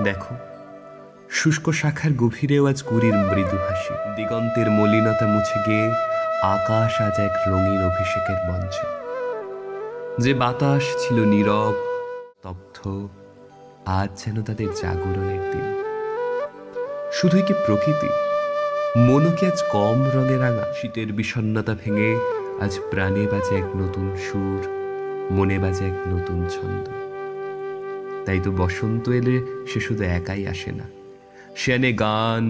দেখো, শুষ্ক শাখার গভীরেও আজ কুড়ির মৃদু হাসি, দিগন্তের মলিনতা মুছে গিয়ে আকাশ আজ এক রঙিন অভিষেকের মঞ্চ। যে বাতাস ছিল নীরব স্তব্ধ, আজ যেন তাদের জাগরণের দিন। শুধুই কি প্রকৃতি, মনও কি আজ কম রঙে রাঙা? শীতের বিষণ্ণতা ভেঙে আজ প্রাণে বাজে এক নতুন সুর, মনে বাজে এক নতুন ছন্দ। তাই তো বসন্ত এলে সে শুধু একাই আসে না, সে আনে গান,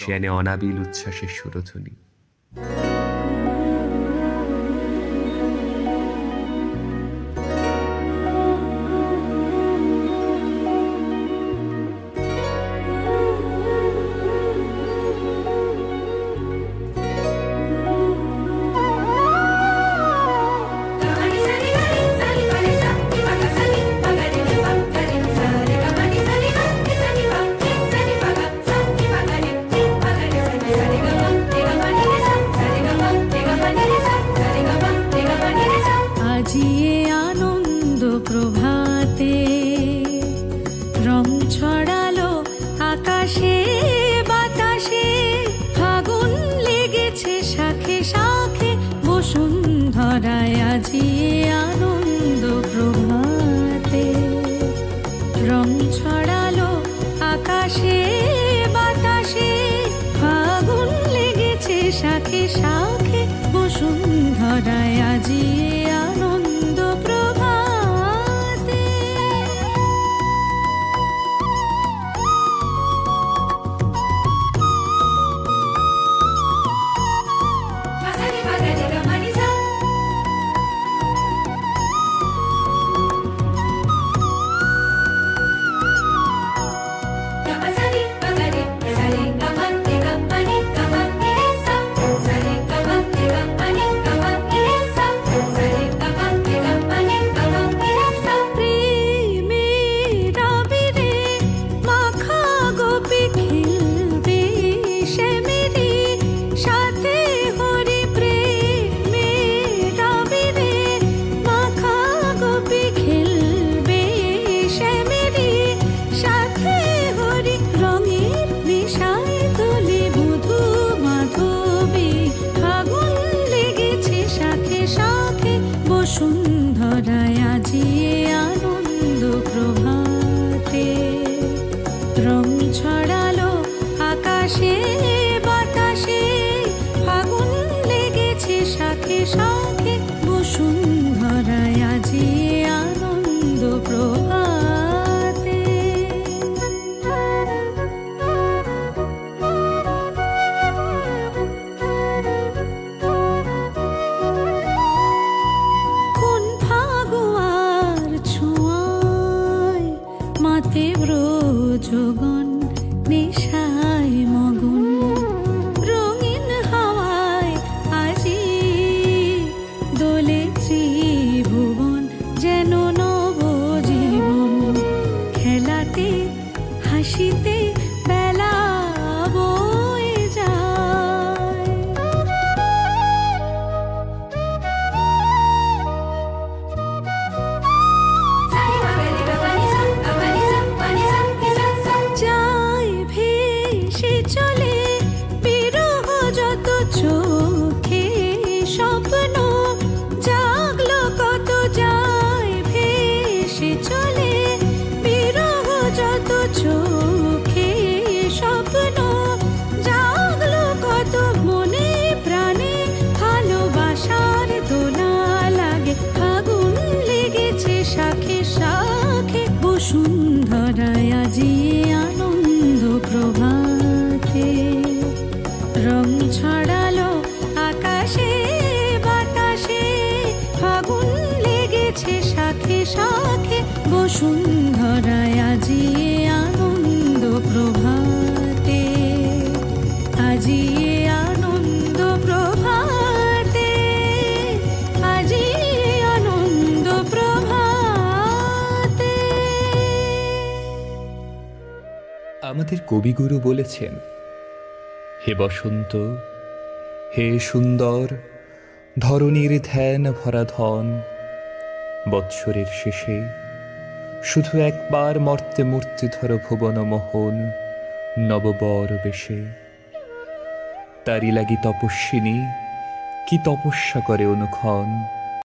সে আনে অনাবিল উচ্ছ্বাসের সুরধ্বনি। প্রভাতে রং ছড়ালো আকাশে বাতাসে, ফাগুন লেগেছে শাখে শাখে বসুন্ধরায়। আজি আনন্দ প্রভাতে রং ছড়ালো আকাশে বাতাসে, ফাগুন লেগেছে শাখে শাখে বসুন্ধরায়। আজি আনন্দ প্রভাতে। বসুন্ধরায় আজি আনন্দ প্রভাতে রং ছড়ালো আকাশে বাতাসে, ফাগুন লেগেছে শাখে শাখে বসুন্ধরায়। আজি আনন্দ প্রভাতে। মাতে ব্রজগণ নেশায় মগন, রঙিন হাওয়ায় আজি দোলে ত্রিভুবন, যেন নবজীবন। খেলাতে হাসিতে বেলা বয়ে যায়। যায় ভেসে চলে বিরহ যত চোখে স্বপ্ন, জাগলো কত যায় ভেসে চলে বিরহ যত চোখে স্বপ্ন, জাগলো কত মনে প্রাণে ভালোবাসার দোলা লাগে। ফাগুন লেগেছে শাখে শাখে বসুন্ধরায়। আজি আনন্দ প্রভাতে রং ছড়ালো আকাশে বাতাসে, ফাগুন লেগেছে শাখে শাখে বসুন্ধরায়। আজি আনন্দ প্রভাতে, আজি আনন্দ প্রভাতে, আজি আনন্দ প্রভাতে। আমাদের কবিগুরু বলেছেন, হে বসন্ত, হে সুন্দর ধরণীর ধ্যান ভরা ধন, বৎসরের শেষে শুধু একবার মর্তে মূর্তি ধর ভুবন মোহন নববর বেশে। তারি লাগি তপস্বিনী কি তপস্যা করে অনুক্ষণ।